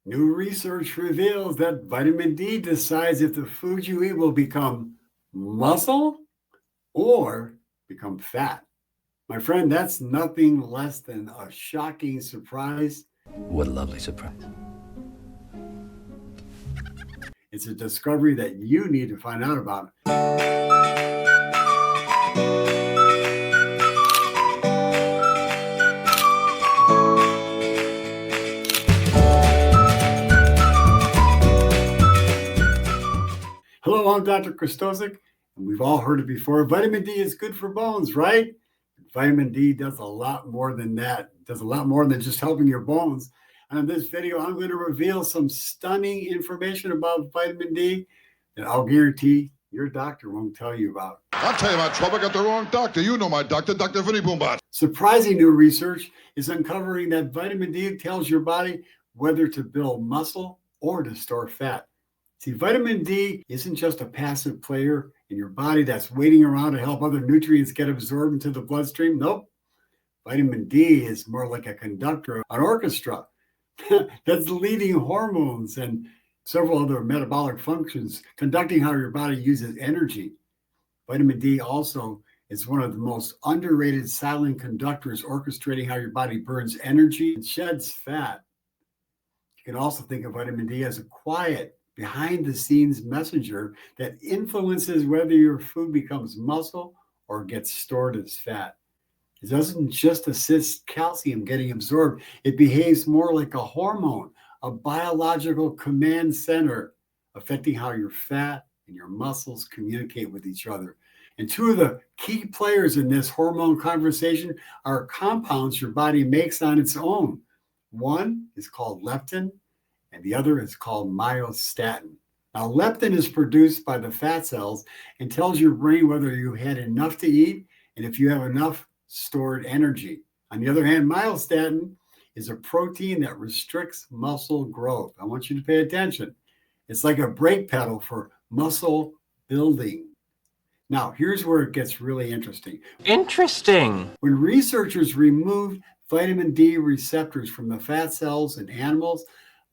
New research reveals that vitamin D decides if the food you eat will become muscle or become fat. My friend, that's nothing less than a shocking surprise. What a lovely surprise. It's a discovery that you need to find out about. Hello, I'm Dr. Krystosik, and we've all heard it before. Vitamin D is good for bones, right? Vitamin D does a lot more than that. It does a lot more than just helping your bones. And in this video, I'm going to reveal some stunning information about vitamin D that I'll guarantee your doctor won't tell you about. I'll tell you about trouble. I got the wrong doctor. You know my doctor, Dr. Vinny Boombot. Surprising new research is uncovering that vitamin D tells your body whether to build muscle or to store fat. See, vitamin D isn't just a passive player in your body that's waiting around to help other nutrients get absorbed into the bloodstream. Nope. Vitamin D is more like a conductor, an orchestra that's leading hormones and several other metabolic functions, conducting how your body uses energy. Vitamin D also is one of the most underrated silent conductors, orchestrating how your body burns energy and sheds fat. You can also think of vitamin D as a quiet, behind-the-scenes messenger that influences whether your food becomes muscle or gets stored as fat. It doesn't just assist calcium getting absorbed. It behaves more like a hormone, a biological command center, affecting how your fat and your muscles communicate with each other. And two of the key players in this hormone conversation are compounds your body makes on its own. One is called leptin, and the other is called myostatin. Now, leptin is produced by the fat cells and tells your brain whether you had enough to eat and if you have enough stored energy. On the other hand, myostatin is a protein that restricts muscle growth. I want you to pay attention. It's like a brake pedal for muscle building. Now, here's where it gets really interesting. Interesting. When researchers removed vitamin D receptors from the fat cells in animals,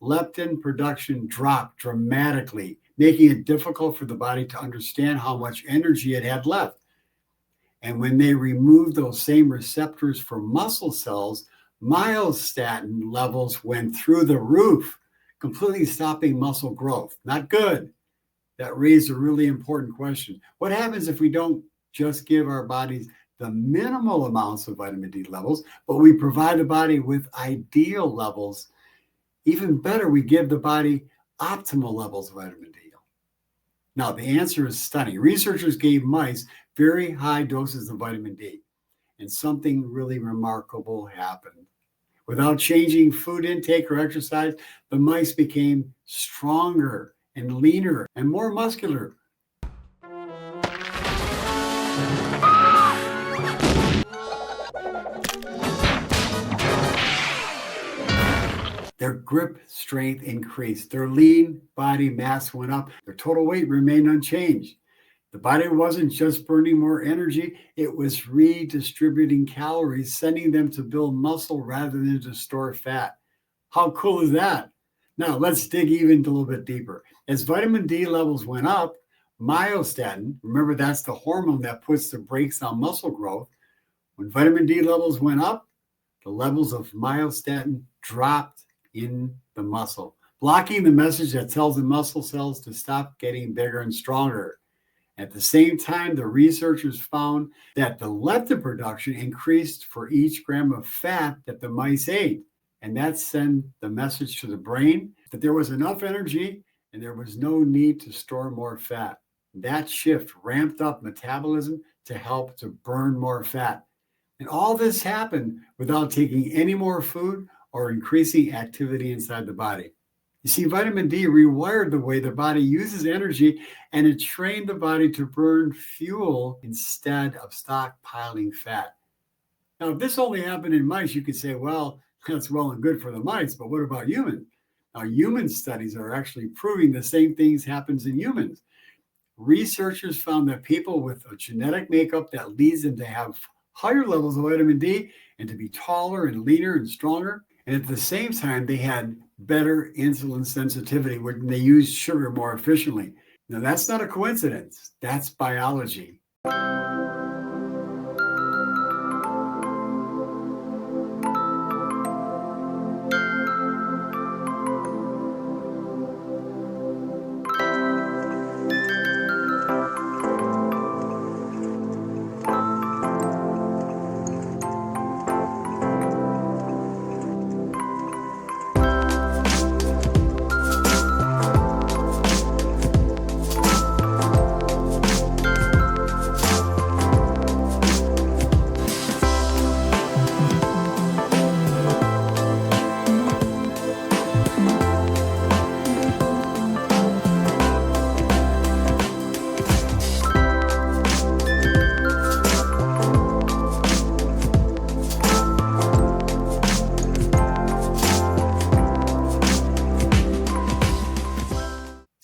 leptin production dropped dramatically, making it difficult for the body to understand how much energy it had left. And when they removed those same receptors from muscle cells, myostatin levels went through the roof, completely stopping muscle growth. Not good. That raised a really important question. What happens if we don't just give our bodies the minimal amounts of vitamin D levels, but we provide the body with ideal levels? Even better, we give the body optimal levels of vitamin D. Now, the answer is stunning. Researchers gave mice very high doses of vitamin D, and something really remarkable happened. Without changing food intake or exercise, the mice became stronger and leaner and more muscular. Their grip strength increased. Their lean body mass went up. Their total weight remained unchanged. The body wasn't just burning more energy, it was redistributing calories, sending them to build muscle rather than to store fat. How cool is that? Now, let's dig even a little bit deeper. As vitamin D levels went up, myostatin, remember that's the hormone that puts the brakes on muscle growth. When vitamin D levels went up, the levels of myostatin dropped in the muscle, blocking the message that tells the muscle cells to stop getting bigger and stronger. At the same time, the researchers found that the leptin production increased for each gram of fat that the mice ate. And that sent the message to the brain that there was enough energy and there was no need to store more fat. That shift ramped up metabolism to help to burn more fat. And all this happened without taking any more food or increasing activity inside the body. You see, vitamin D rewired the way the body uses energy, and it trained the body to burn fuel instead of stockpiling fat. Now, if this only happened in mice, you could say, well, that's well and good for the mice, but what about humans? Now, human studies are actually proving the same things happens in humans. Researchers found that people with a genetic makeup that leads them to have higher levels of vitamin D and to be taller and leaner and stronger. And at the same time, they had better insulin sensitivity when they use sugar more efficiently. Now, that's not a coincidence. That's biology.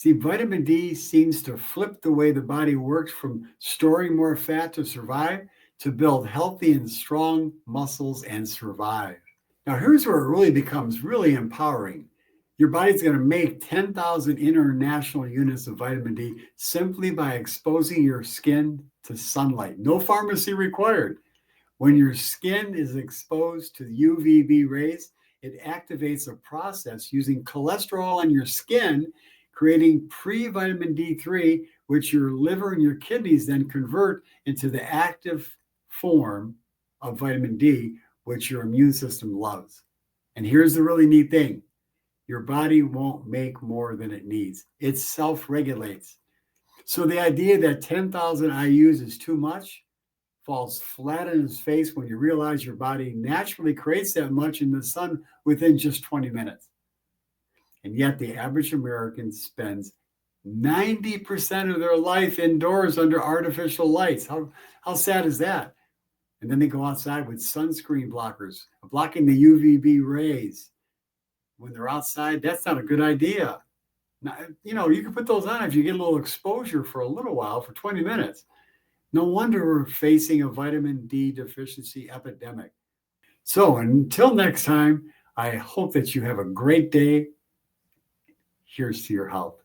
See, vitamin D seems to flip the way the body works from storing more fat to survive to build healthy and strong muscles and survive. Now, here's where it really becomes really empowering. Your body's going to make 10,000 international units of vitamin D simply by exposing your skin to sunlight. No pharmacy required. When your skin is exposed to UVB rays, it activates a process using cholesterol in your skin, creating pre-vitamin D3, which your liver and your kidneys then convert into the active form of vitamin D, which your immune system loves. And here's the really neat thing. Your body won't make more than it needs. It self-regulates. So the idea that 10,000 IUs is too much falls flat in its face when you realize your body naturally creates that much in the sun within just 20 minutes. And yet the average American spends 90% of their life indoors under artificial lights. How sad is that? And then they go outside with sunscreen blockers, blocking the UVB rays. When they're outside, that's not a good idea. Now, you can put those on if you get a little exposure for a little while, for 20 minutes. No wonder we're facing a vitamin D deficiency epidemic. So until next time, I hope that you have a great day. Here's to your health.